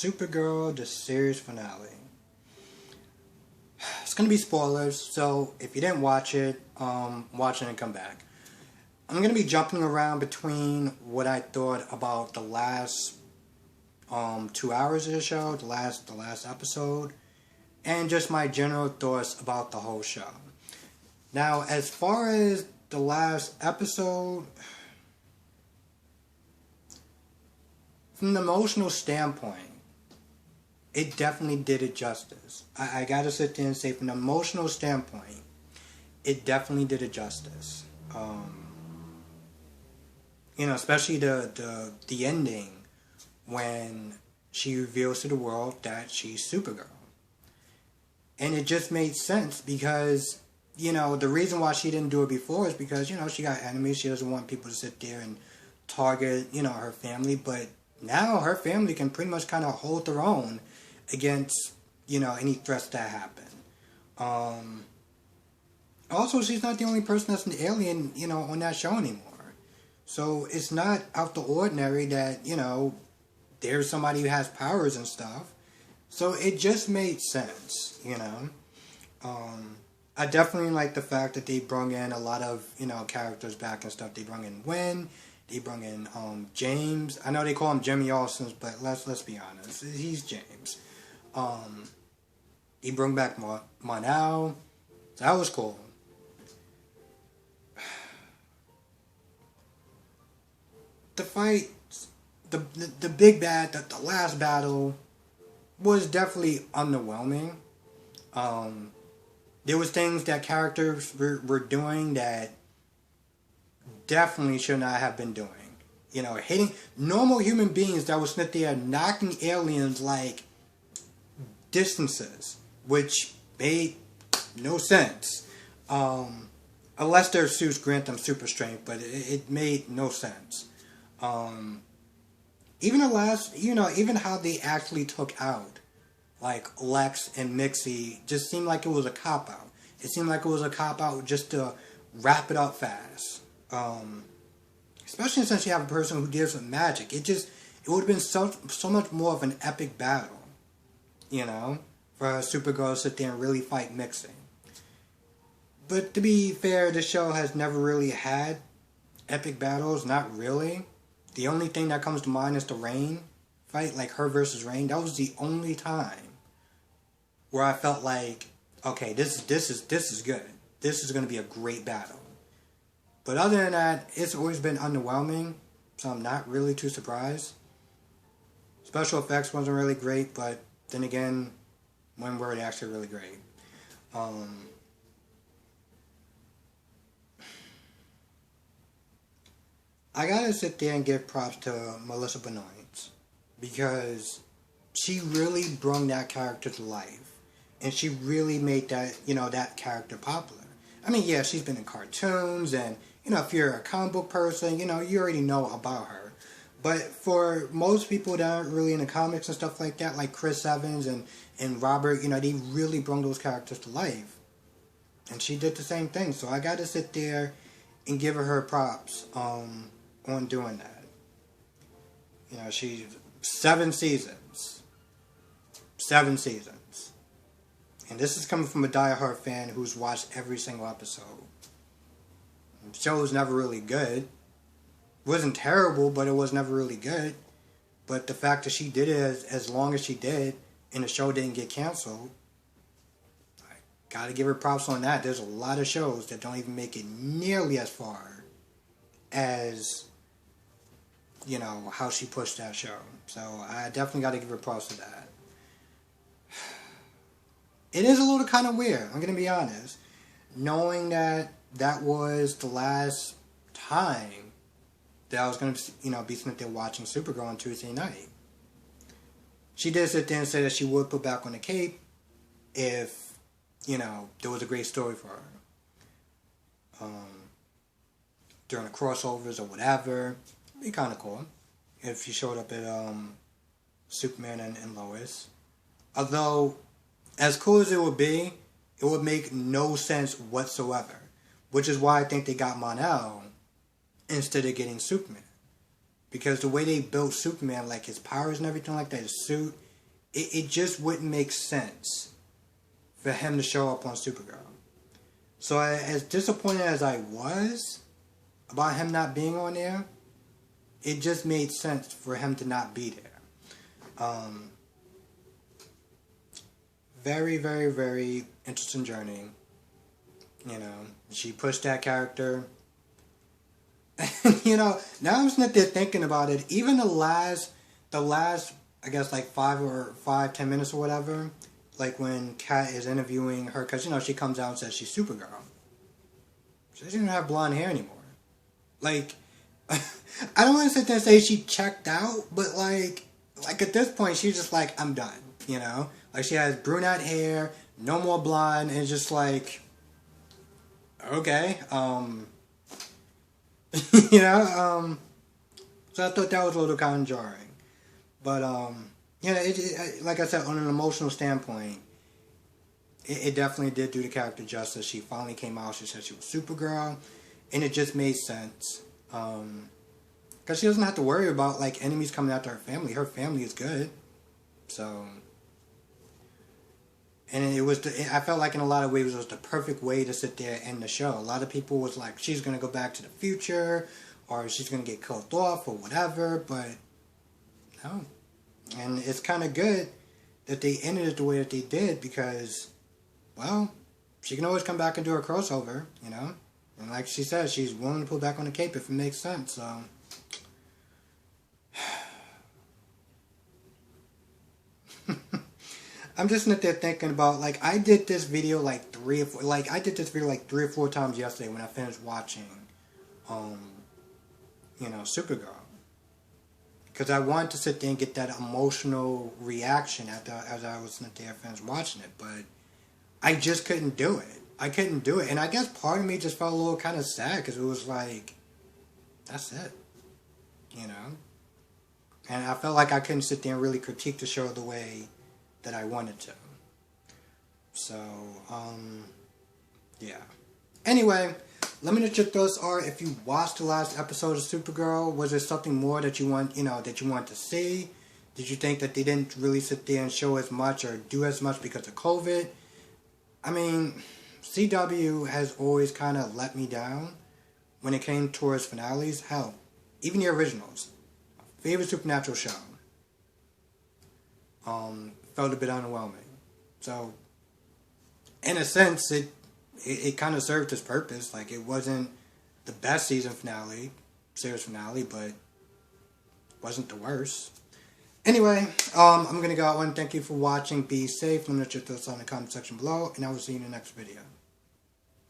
Supergirl, the series finale. It's gonna be spoilers, so if you didn't watch it, watch it and come back. I'm gonna be jumping around between what I thought about the last 2 hours of the show, the last episode, and just my general thoughts about the whole show. Now, as far as the last episode, from the emotional standpoint, it definitely did it justice. I gotta sit there and say, from the emotional standpoint, it definitely did it justice. Especially the ending when she reveals to the world that she's Supergirl. And it just made sense because, the reason why she didn't do it before is because, she got enemies. She doesn't want people to sit there and target, her family. But now her family can pretty much kind of hold their own against, any threats that happen. Also, she's not the only person that's an alien, on that show anymore. So it's not out the ordinary that, there's somebody who has powers and stuff. So it just made sense, I definitely like the fact that they brought in a lot of, characters back and stuff. They brought in Wynn. They brought in James. I know they call him Jimmy Olsen, but let's be honest. He's James. He brought back Mon-El. So that was cool. The fight, the big bad, the last battle was definitely underwhelming. There was things that characters were doing that definitely should not have been doing. Hitting normal human beings that was sit there knocking aliens like distances, which made no sense. Unless their suits grant them super strength, but it made no sense. Even the last, even how they actually took out, like, Lex and Mixie, just seemed like it was a cop-out. It seemed like it was a cop-out just to wrap it up fast. Especially since you have a person who deals with magic. It would have been so much more of an epic battle, for Supergirl to sit there and really fight Mixie. But to be fair, the show has never really had epic battles, not really. The only thing that comes to mind is the Rain fight, like her versus Rain. That was the only time where I felt like, okay, this is good. This is going to be a great battle. But other than that, it's always been underwhelming, so I'm not really too surprised. Special effects wasn't really great, but then again, when were they actually really great? I gotta sit there and give props to Melissa Benoist, because she really brought that character to life, and she really made that, that character popular. I mean, yeah, she's been in cartoons, and, if you're a comic book person, you already know about her. But for most people that aren't really into comics and stuff like that, like Chris Evans and Robert, they really brought those characters to life. And she did the same thing, so I gotta sit there and give her props, on doing that. She's 7 seasons. 7 seasons. And this is coming from a diehard fan who's watched every single episode. The show was never really good. It wasn't terrible, but it was never really good. But the fact that she did it as long as she did, and the show didn't get canceled, I gotta give her props on that. There's a lot of shows that don't even make it nearly as far as, how she pushed that show. So I definitely got to give her props to that. It is a little kind of weird, I'm going to be honest, knowing that that was the last time that I was going to, be sitting there watching Supergirl on Tuesday night. She did sit there and say that she would put back on the cape if, there was a great story for her. During the crossovers or whatever. It'd be kind of cool if she showed up at Superman and Lois. Although, as cool as it would make no sense whatsoever. Which is why I think they got Mon-El instead of getting Superman. Because the way they built Superman, like his powers and everything like that, his suit, it just wouldn't make sense for him to show up on Supergirl. So as disappointed as I was about him not being on there, it just made sense for him to not be there. Very, very, very interesting journey. You know, she pushed that character. And, you know, now I'm sitting there thinking about it. Even the last, I guess, like 10 minutes or whatever, like when Kat is interviewing her, because, you know, she comes out and says she's Supergirl. She doesn't even have blonde hair anymore. Like, I don't want to sit there and say she checked out, but like at this point, she's just like, I'm done, you know? Like, she has brunette hair, no more blonde, and it's just like, okay, you know, so I thought that was a little kind of jarring. But, you know, like I said, on an emotional standpoint, it definitely did do the character justice. She finally came out, she said she was Supergirl, and it just made sense. Because she doesn't have to worry about, like, enemies coming after her family. Her family is good. So, and it was, I felt like in a lot of ways it was the perfect way to sit there and end the show. A lot of people was like, she's going to go back to the future, or she's going to get killed off, or whatever, but no. And it's kind of good that they ended it the way that they did, because, well, she can always come back and do her crossover, you know? And like she said, she's willing to put back on the cape if it makes sense, so. I'm just sitting there thinking about, like, I did this video like 3 or 4 times yesterday when I finished watching, you know, Supergirl. Because I wanted to sit there and get that emotional reaction as I was sitting there finished watching it, but I just couldn't do it. I couldn't do it. And I guess part of me just felt a little kind of sad, because it was like, that's it. You know? And I felt like I couldn't sit there and really critique the show the way that I wanted to. So, yeah. Anyway, let me know what your thoughts are. If you watched the last episode of Supergirl, was there something more that you want, that you want to see? Did you think that they didn't really sit there and show as much or do as much because of COVID? I mean, CW has always kind of let me down when it came towards finales. Hell, even the originals. Favorite Supernatural show. Felt a bit underwhelming. So, in a sense, it kind of served its purpose. Like, it wasn't the best series finale, but wasn't the worst. Anyway, I'm going to go out and thank you for watching. Be safe. Let me know your thoughts on the comment section below, and I will see you in the next video.